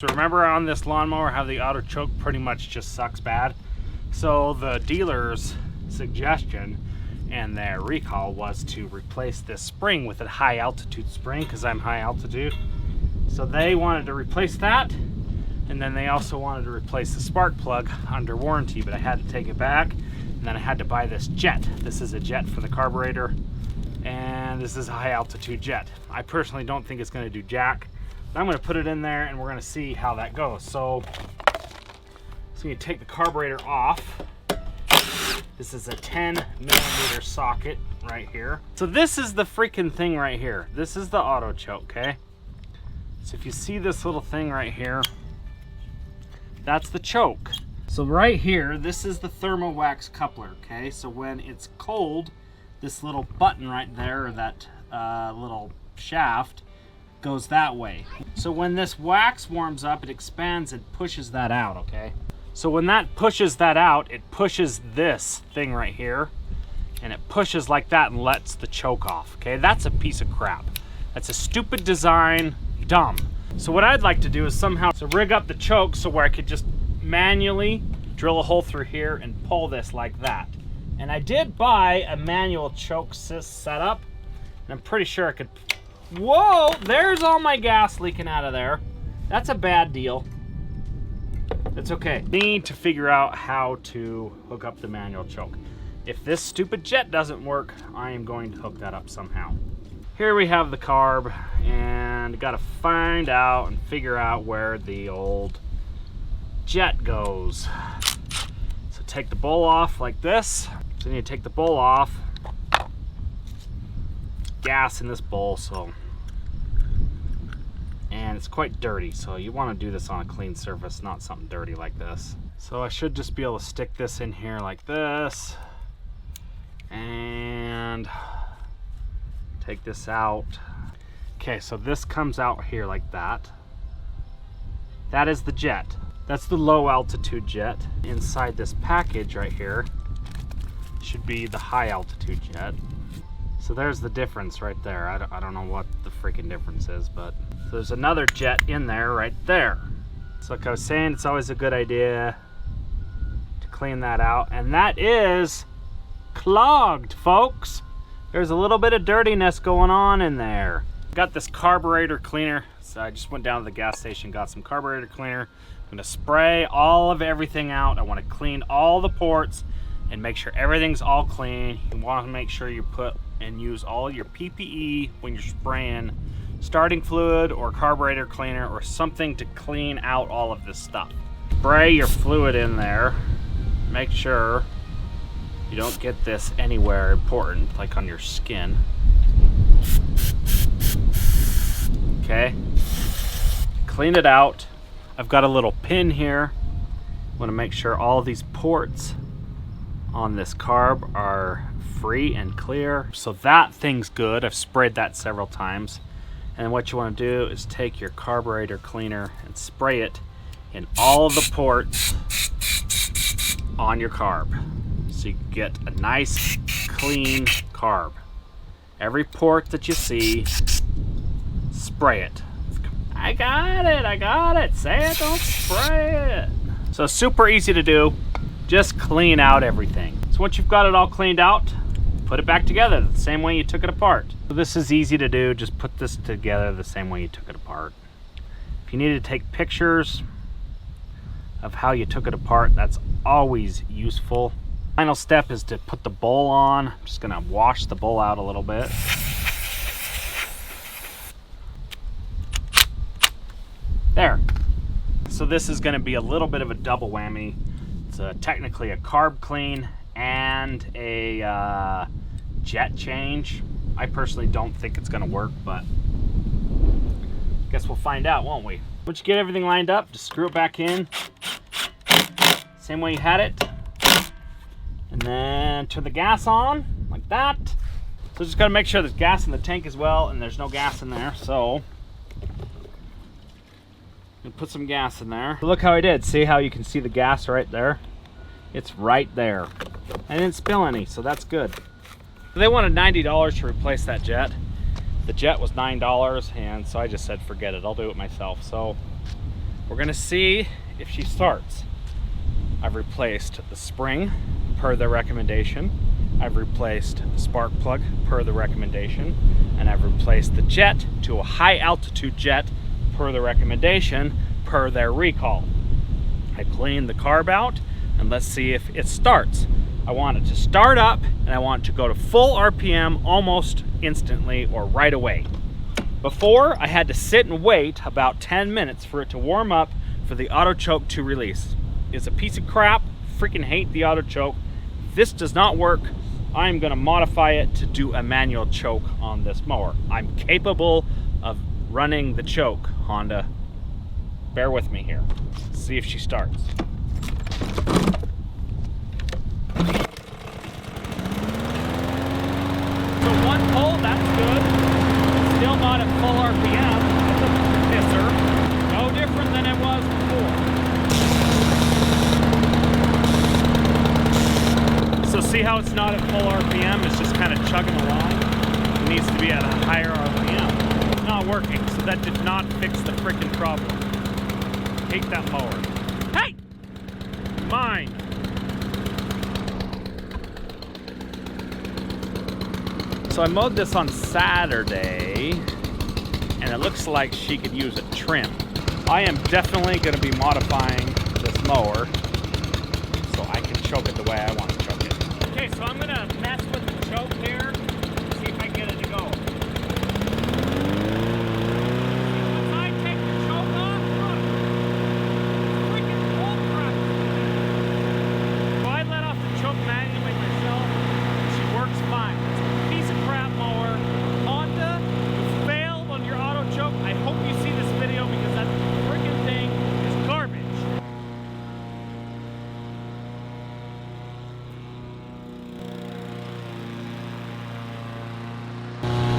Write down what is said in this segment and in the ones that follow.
So remember on this lawnmower how the auto choke pretty much just sucks bad? So the dealer's suggestion and their recall was to replace this spring with a high altitude spring because I'm high altitude. So they wanted to replace that, and then they also wanted to replace the spark plug under warranty, but I had to take it back, and then I had to buy this jet. This is a jet for the carburetor, and this is a high altitude jet. I personally don't think it's going to do jack. I'm going to put it in there and we're going to see how that goes. So you take the carburetor off. This is a 10mm socket right here. So this is the freaking thing right here. This is the auto choke, okay? So if you see this little thing right here, that's the choke. So right here, this is the thermal wax coupler, okay? So when it's cold, this little button right there, or that little shaft, goes that way. So when this wax warms up, it expands and pushes that out, okay? So when that pushes that out, it pushes this thing right here, and it pushes like that and lets the choke off, okay? That's a piece of crap. That's a stupid design, dumb. So what I'd like to do is somehow rig up the choke so where I could just manually drill a hole through here and pull this like that. And I did buy a manual choke setup, and I'm pretty sure I could. Whoa, there's all my gas leaking out of there. That's a bad deal. It's okay. Need to figure out how to hook up the manual choke. If this stupid jet doesn't work, I am going to hook that up somehow. Here we have the CARB, and got to find out and figure out where the old jet goes. So take the bowl off like this. So you need to take the bowl off. Gas in this bowl, and it's quite dirty, so you want to do this on a clean surface, not something dirty like this. So I should just be able to stick this in here like this and take this out. Okay, so this comes out here like that. That is the jet. That's the low altitude jet. Inside this package right here should be the high altitude jet. So there's the difference right there. I don't know what the freaking difference is, but there's another jet in there right there. So like I was saying, it's always a good idea to clean that out. And that is clogged, folks. There's a little bit of dirtiness going on in there. Got this carburetor cleaner. So I just went down to the gas station, got some carburetor cleaner. I'm gonna spray all of everything out. I wanna clean all the ports and make sure everything's all clean. You wanna make sure you put and use all your PPE when you're spraying starting fluid or carburetor cleaner or something to clean out all of this stuff. Spray your fluid in there. Make sure you don't get this anywhere important, like on your skin. Okay, clean it out. I've got a little pin here. I want to make sure all these ports on this carb are free and clear. So that thing's good. I've sprayed that several times. And what you want to do is take your carburetor cleaner and spray it in all of the ports on your carb. So you get a nice clean carb. Every port that you see, spray it. I got it. Say it, don't spray it. So super easy to do. Just clean out everything. So once you've got it all cleaned out, put it back together the same way you took it apart. So this is easy to do. Just put this together the same way you took it apart. If you need to take pictures of how you took it apart, that's always useful. Final step is to put the bowl on. I'm just gonna wash the bowl out a little bit. There. So this is gonna be a little bit of a double whammy. It's technically a carb clean and a jet change. I personally don't think it's gonna work, but I guess we'll find out, won't we? Once you get everything lined up, just screw it back in. Same way you had it. And then turn the gas on, like that. So just gotta make sure there's gas in the tank as well, and there's no gas in there, so and put some gas in there. Look how I did. See how you can see the gas right there? It's right there. I didn't spill any, so that's good. They wanted $90 to replace that jet. The jet was $9, and so I just said forget it, I'll do it myself. So We're gonna see if she starts. I've replaced the spring per the recommendation. I've replaced the spark plug per the recommendation. And I've replaced the jet to a high altitude jet per the recommendation per their recall. I cleaned the carb out and let's see if it starts. I want it to start up and I want it to go to full RPM almost instantly or right away. Before, I had to sit and wait about 10 minutes for it to warm up for the auto choke to release. It's a piece of crap. Freaking hate the auto choke. If this does not work, I'm gonna modify it to do a manual choke on this mower. I'm capable of running the choke, Honda. Bear with me here. Let's see if she starts. So one pull, that's good. Still not at full RPM. That's a pisser. No different than it was before. So see how it's not at full RPM? It's just kind of chugging along. It needs to be at a higher RPM. It's not working, so that did not fix the freaking problem. Hate that mower. Hey! Mine. So I mowed this on Saturday, and it looks like she could use a trim. I am definitely going to be modifying this mower so I can choke it the way I want to choke it. Okay, so I'm going to mess with the choke here, see if I can get it to go. Once I take the choke off, look, freaking bull crap. So I let off the choke manually myself, and she works fine. Piece of crap mower. Honda, you failed on your auto choke. I hope you see this video because that freaking thing is garbage.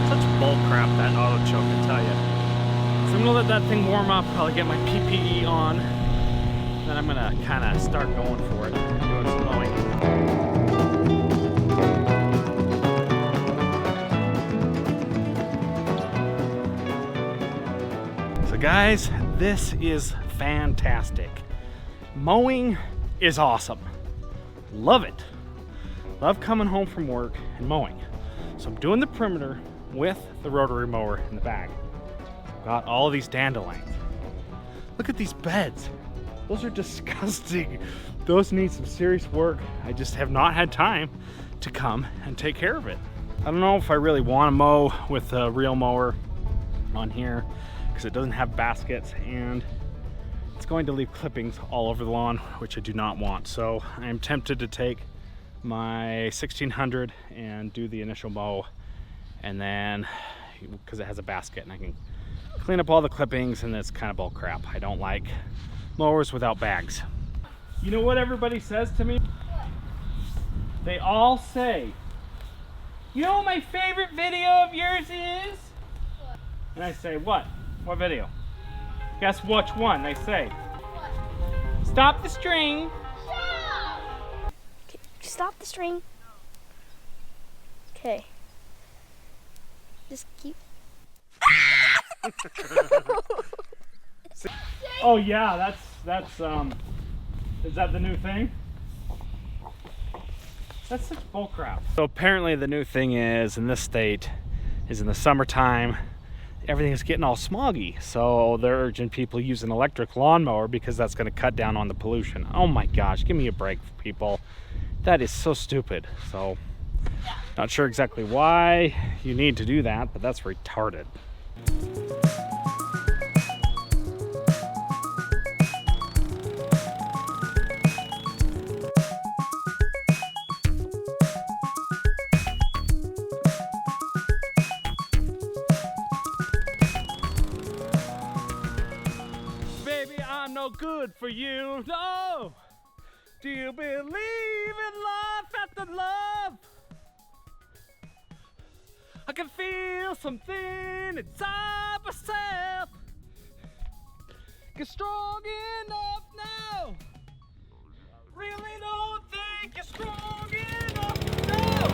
Such bull crap, that auto choke, I tell you. So I'm gonna let that thing warm up. I'll get my PPE on. Then I'm gonna kind of start going for it, doing some mowing. Guys, this is fantastic. Mowing is awesome. Love it. Love coming home from work and mowing. So I'm doing the perimeter with the rotary mower in the back. Got all of these dandelions. Look at these beds. Those are disgusting. Those need some serious work. I just have not had time to come and take care of it. I don't know if I really want to mow with a real mower on here, because it doesn't have baskets and it's going to leave clippings all over the lawn, which I do not want. So I'm tempted to take my 1600 and do the initial mow, and then because it has a basket and I can clean up all the clippings, and it's kind of bull crap. I don't like mowers without bags. You know what everybody says to me? They all say, you know what my favorite video of yours is? And I say, what? What video? Guess which one they say. Stop the string. Okay, stop the string. Okay. Just keep. Oh yeah, that's is that the new thing? That's such bullcrap. So apparently the new thing is, in this state, is in the summertime, everything is getting all smoggy, so they're urging people use an electric lawnmower because that's going to cut down on the pollution. Oh my gosh, give me a break, people. That is so stupid. So not sure exactly why you need to do that, but that's retarded. I'm no good for you, no. Do you believe in life after love? I can feel something inside myself. Get strong enough now. Really don't think you're strong enough now.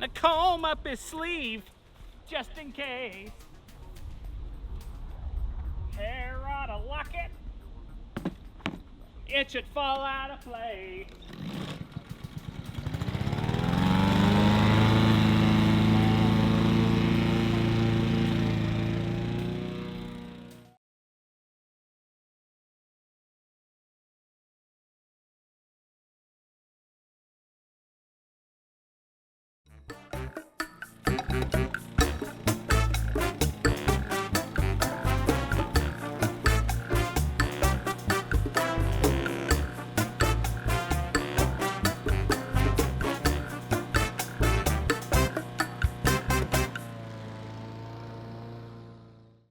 I comb up his sleeve just in case. Hair ought to lock it. It should fall out of play.